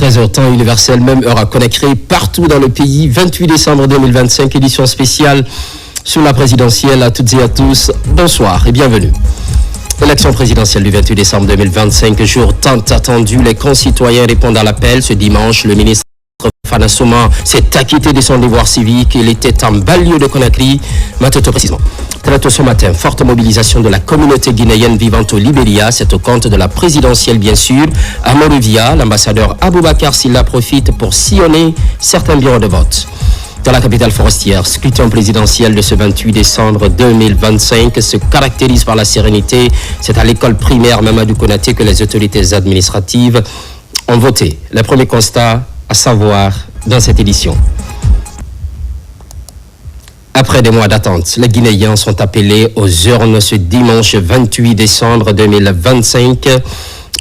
13h, temps universel, même heure à Conakry, partout dans le pays. 28 décembre 2025, édition spéciale sur la présidentielle. À toutes et à tous, bonsoir et bienvenue. Élection présidentielle du 28 décembre 2025, jour tant attendu. Les concitoyens répondent à l'appel. Ce dimanche, le ministre Fana Souma s'est acquitté de son devoir civique. Il était en banlieue de Conakry, Matoto précisément. Très tôt ce matin, forte mobilisation de la communauté guinéenne vivant au Libéria. C'est au compte de la présidentielle, bien sûr. À Monrovia, l'ambassadeur Aboubacar Silla profite pour sillonner certains bureaux de vote. Dans la capitale forestière, scrutin présidentiel de ce 28 décembre 2025 se caractérise par la sérénité. C'est à l'école primaire Mamadou Konaté que les autorités administratives ont voté. Le premier constat à savoir dans cette édition. Après des mois d'attente, les Guinéens sont appelés aux urnes ce dimanche 28 décembre 2025.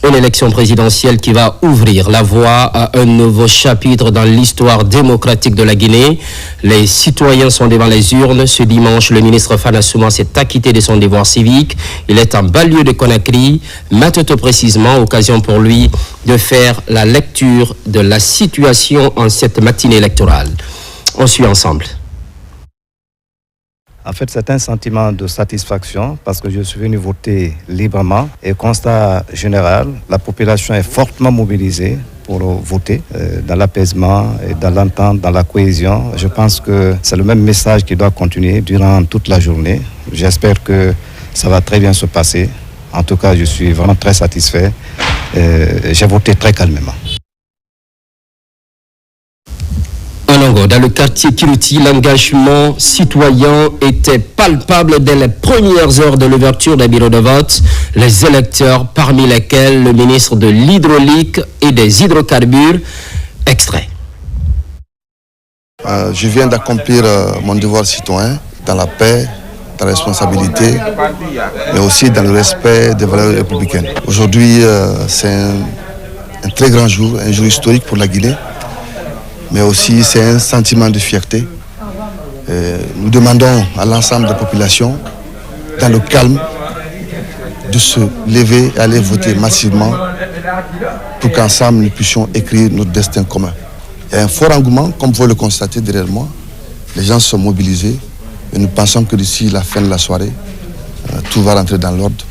Une élection présidentielle qui va ouvrir la voie à un nouveau chapitre dans l'histoire démocratique de la Guinée. Les citoyens sont devant les urnes. Ce dimanche, le ministre Fana Souma s'est acquitté de son devoir civique. Il est en banlieue de Conakry, Matoto précisément, occasion pour lui de faire la lecture de la situation en cette matinée électorale. On suit ensemble. En fait, c'est un sentiment de satisfaction parce que je suis venu voter librement. Et constat général, la population est fortement mobilisée pour voter dans l'apaisement et dans l'entente, dans la cohésion. Je pense que c'est le même message qui doit continuer durant toute la journée. J'espère que ça va très bien se passer. En tout cas, je suis vraiment très satisfait. J'ai voté très calmement. Dans le quartier Kiruti, l'engagement citoyen était palpable dès les premières heures de l'ouverture des bureaux de vote. Les électeurs, parmi lesquels le ministre de l'Hydraulique et des Hydrocarbures, extrait. Je viens d'accomplir mon devoir citoyen dans la paix, dans la responsabilité, mais aussi dans le respect des valeurs républicaines. Aujourd'hui, c'est un très grand jour, un jour historique pour la Guinée. Mais aussi c'est un sentiment de fierté. Nous demandons à l'ensemble des populations, dans le calme, de se lever et aller voter massivement pour qu'ensemble nous puissions écrire notre destin commun. Il y a un fort engouement, comme vous pouvez le constater derrière moi. Les gens sont mobilisés et nous pensons que d'ici la fin de la soirée, tout va rentrer dans l'ordre.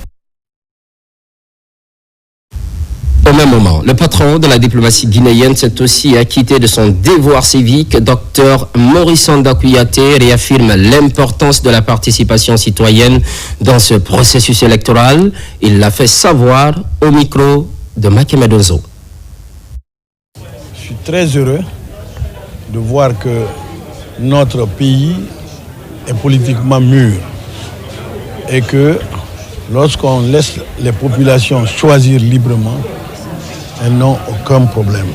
Au même moment, le patron de la diplomatie guinéenne s'est aussi acquitté de son devoir civique. Dr Maurice Kouyaté réaffirme l'importance de la participation citoyenne dans ce processus électoral. Il l'a fait savoir au micro de Makeme Donzo. Je suis très heureux de voir que notre pays est politiquement mûr et que lorsqu'on laisse les populations choisir librement, elles n'ont aucun problème.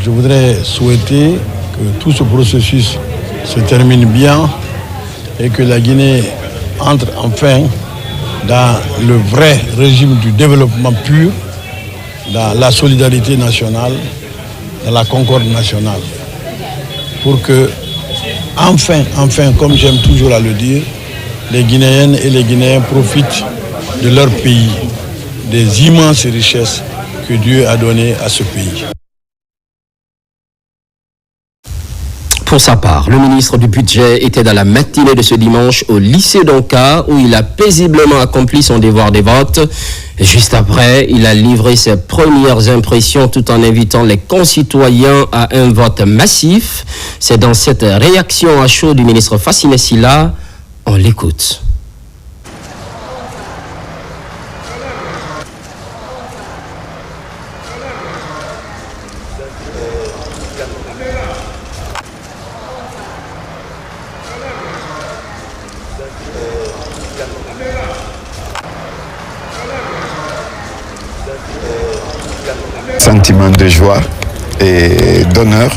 Je voudrais souhaiter que tout ce processus se termine bien et que la Guinée entre enfin dans le vrai régime du développement pur, dans la solidarité nationale, dans la concorde nationale. Pour que, enfin, comme j'aime toujours à le dire, les Guinéennes et les Guinéens profitent de leur pays, des immenses richesses que Dieu a données à ce pays. Pour sa part, le ministre du Budget était dans la matinée de ce dimanche au lycée d'Onka où il a paisiblement accompli son devoir de vote. Juste après, il a livré ses premières impressions tout en invitant les concitoyens à un vote massif. C'est dans cette réaction à chaud du ministre Fassine Silla, on l'écoute. Sentiment de joie et d'honneur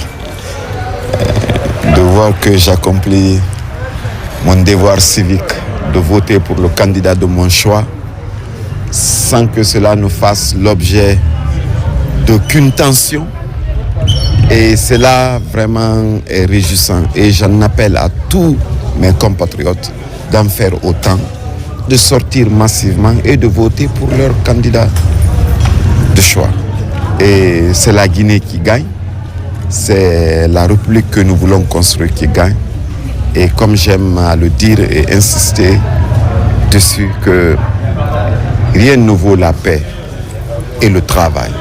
de voir que j'accomplis mon devoir civique de voter pour le candidat de mon choix sans que cela ne fasse l'objet d'aucune tension. Et cela vraiment est réjouissant. Et j'en appelle à tous mes compatriotes d'en faire autant, de sortir massivement et de voter pour leur candidat de choix. Et c'est la Guinée qui gagne. C'est la République que nous voulons construire qui gagne. Et comme j'aime à le dire et insister dessus, que rien ne vaut la paix et le travail.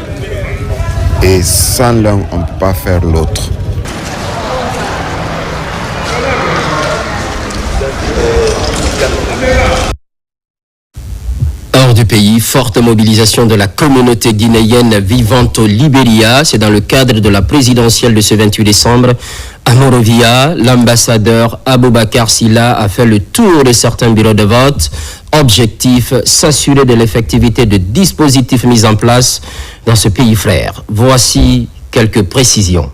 Et sans l'un, on ne peut pas faire l'autre. Hors du pays, forte mobilisation de la communauté guinéenne vivant au Libéria. C'est dans le cadre de la présidentielle de ce 28 décembre. À Monrovia, l'ambassadeur Aboubakar Silla a fait le tour de certains bureaux de vote. Objectif, s'assurer de l'effectivité de dispositifs mis en place dans ce pays frère. Voici quelques précisions.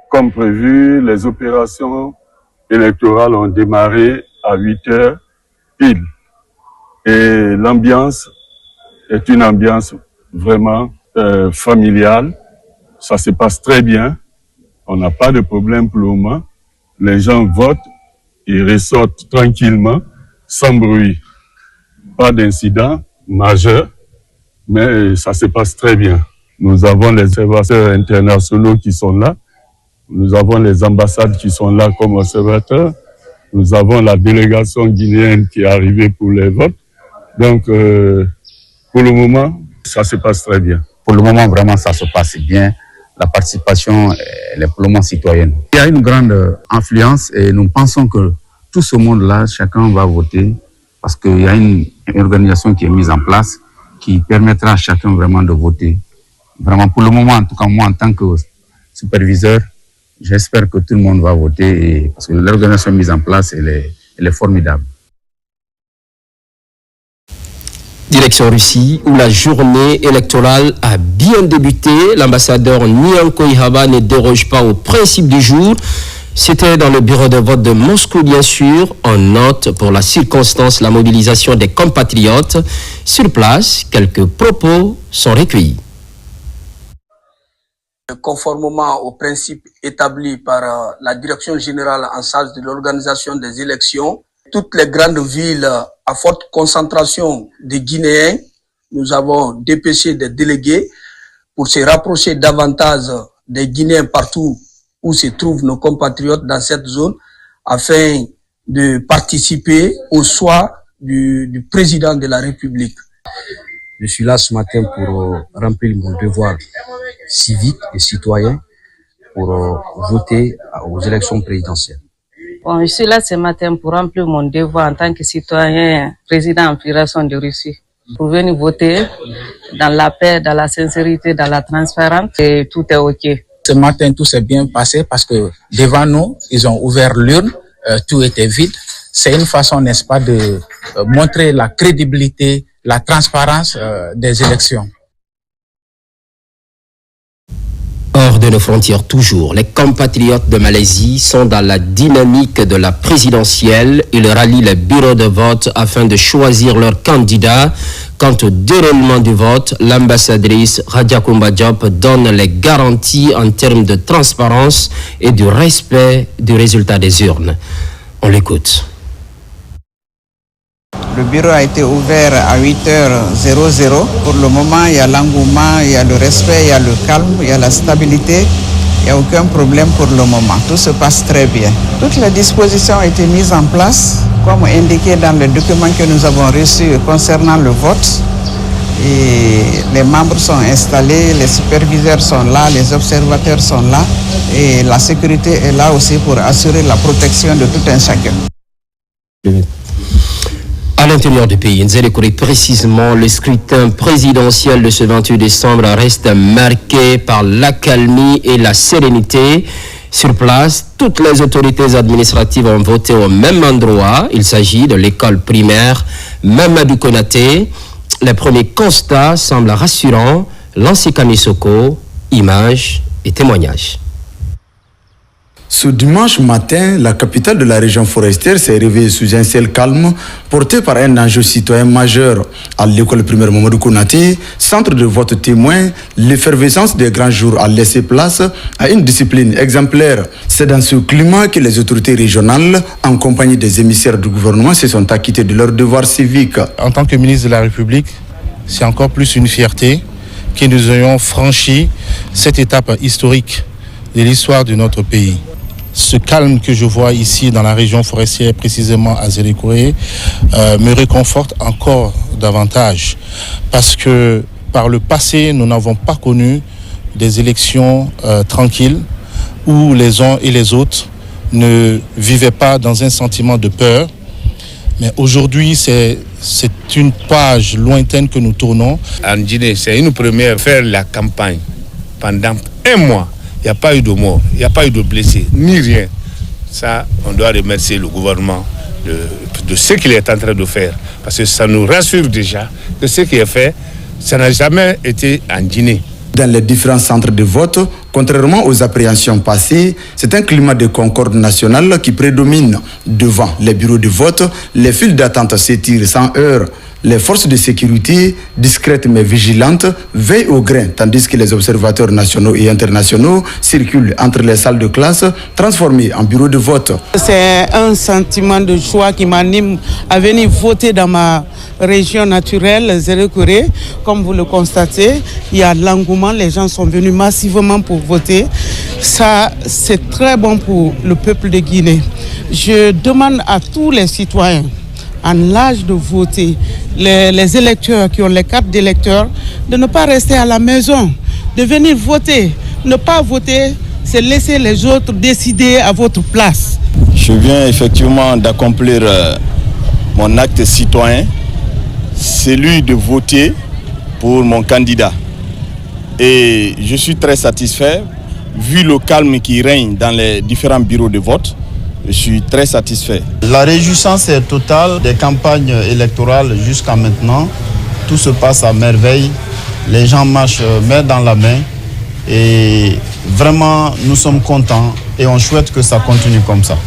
Comme prévu, les opérations électorales ont démarré à 8h pile. Et l'ambiance est une ambiance vraiment familiale. Ça se passe très bien. On n'a pas de problème pour le moment. Les gens votent et ressortent tranquillement, sans bruit. Pas d'incident majeur, mais ça se passe très bien. Nous avons les observateurs internationaux qui sont là. Nous avons les ambassades qui sont là comme observateurs. Nous avons la délégation guinéenne qui est arrivée pour les votes. Donc, pour le moment, ça se passe très bien. Pour le moment, vraiment, ça se passe bien. La participation est pleinement citoyenne. Il y a une grande influence et nous pensons que tout ce monde-là, chacun va voter parce qu'il y a une organisation qui est mise en place qui permettra à chacun vraiment de voter. Vraiment, pour le moment, en tout cas, moi, en tant que superviseur, j'espère que tout le monde va voter parce que l'organisation mise en place, elle est formidable. Direction Russie, où la journée électorale a bien débuté. L'ambassadeur Nyanko Ihaba ne déroge pas au principe du jour. C'était dans le bureau de vote de Moscou, bien sûr. On note pour la circonstance la mobilisation des compatriotes. Sur place, quelques propos sont recueillis. Conformément aux principes établis par la direction générale en charge de l'organisation des élections, toutes les grandes villes à forte concentration de Guinéens, nous avons dépêché des délégués pour se rapprocher davantage des Guinéens partout où se trouvent nos compatriotes dans cette zone afin de participer au choix du président de la République. Je suis là ce matin pour remplir mon devoir civique et citoyen pour voter aux élections présidentielles. Bon, je suis là ce matin pour remplir mon devoir en tant que citoyen président en Fédération de Russie, pour venir voter dans la paix, dans la sincérité, dans la transparence et tout est OK. Ce matin, tout s'est bien passé parce que devant nous, ils ont ouvert l'urne, tout était vide. C'est une façon, n'est-ce pas, de montrer la crédibilité, la transparence des élections. Hors de nos frontières toujours, les compatriotes de Malaisie sont dans la dynamique de la présidentielle. Ils rallient les bureaux de vote afin de choisir leur candidat. Quant au déroulement du vote, l'ambassadrice Radia Kumba Diop donne les garanties en termes de transparence et du respect du résultat des urnes. On l'écoute. Le bureau a été ouvert à 8h00. Pour le moment, il y a l'engouement, il y a le respect, il y a le calme, il y a la stabilité. Il n'y a aucun problème pour le moment. Tout se passe très bien. Toutes les dispositions ont été mises en place, comme indiqué dans le document que nous avons reçu concernant le vote. Et les membres sont installés, les superviseurs sont là, les observateurs sont là. Et la sécurité est là aussi pour assurer la protection de tout un chacun. À l'intérieur du pays, Nzélékouré, précisément, le scrutin présidentiel de ce 28 décembre reste marqué par l'accalmie et la sérénité. Sur place, toutes les autorités administratives ont voté au même endroit. Il s'agit de l'école primaire Mamadou Konaté. Les premiers constats semblent rassurants. Lansika Soko, images et témoignages. Ce dimanche matin, la capitale de la région forestière s'est réveillée sous un ciel calme, porté par un enjeu citoyen majeur. À l'école primaire Mamadou Konaté, centre de vote témoin, l'effervescence des grands jours a laissé place à une discipline exemplaire. C'est dans ce climat que les autorités régionales, en compagnie des émissaires du gouvernement, se sont acquittés de leur devoir civique. En tant que ministre de la République, c'est encore plus une fierté que nous ayons franchi cette étape historique de l'histoire de notre pays. Ce calme que je vois ici dans la région forestière, précisément à Zélékouré, me réconforte encore davantage parce que par le passé, nous n'avons pas connu des élections tranquilles où les uns et les autres ne vivaient pas dans un sentiment de peur. Mais aujourd'hui, c'est une page lointaine que nous tournons. En Guinée, c'est une première, faire la campagne pendant 1 mois. Il n'y a pas eu de mort, il n'y a pas eu de blessés, ni rien. Ça, on doit remercier le gouvernement de ce qu'il est en train de faire. Parce que ça nous rassure déjà que ce qui est fait, ça n'a jamais été en Guinée. Dans les différents centres de vote, contrairement aux appréhensions passées, c'est un climat de concorde nationale qui prédomine. Devant les bureaux de vote, les files d'attente s'étirent sans heurts. Les forces de sécurité, discrètes mais vigilantes, veillent au grain, tandis que les observateurs nationaux et internationaux circulent entre les salles de classe transformées en bureaux de vote. C'est un sentiment de joie qui m'anime à venir voter dans ma région naturelle, Zélékouré. Comme vous le constatez, il y a l'engouement, les gens sont venus massivement pour voter. Ça, c'est très bon pour le peuple de Guinée. Je demande à tous les citoyens en l'âge de voter, les électeurs qui ont les cartes d'électeurs, de ne pas rester à la maison, de venir voter. Ne pas voter, c'est laisser les autres décider à votre place. Je viens effectivement d'accomplir mon acte citoyen, celui de voter pour mon candidat. Et je suis très satisfait, vu le calme qui règne dans les différents bureaux de vote. Je suis très satisfait. La réjouissance est totale des campagnes électorales jusqu'à maintenant. Tout se passe à merveille. Les gens marchent main dans la main. Et vraiment, nous sommes contents et on souhaite que ça continue comme ça.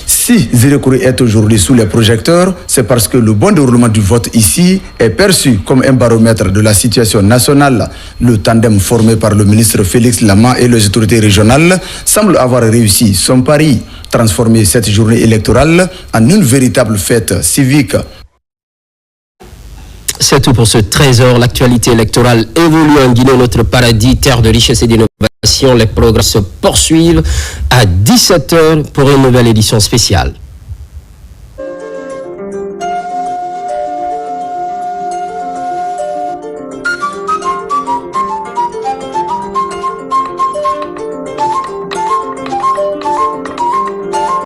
Si Zélékouré est aujourd'hui sous les projecteurs, c'est parce que le bon déroulement du vote ici est perçu comme un baromètre de la situation nationale. Le tandem formé par le ministre Félix Lama et les autorités régionales semble avoir réussi son pari, transformer cette journée électorale en une véritable fête civique. C'est tout pour ce trésor. L'actualité électorale évolue en Guinée, notre paradis, terre de richesse et d'innovation. Les programmes se poursuivent à 17h pour une nouvelle édition spéciale.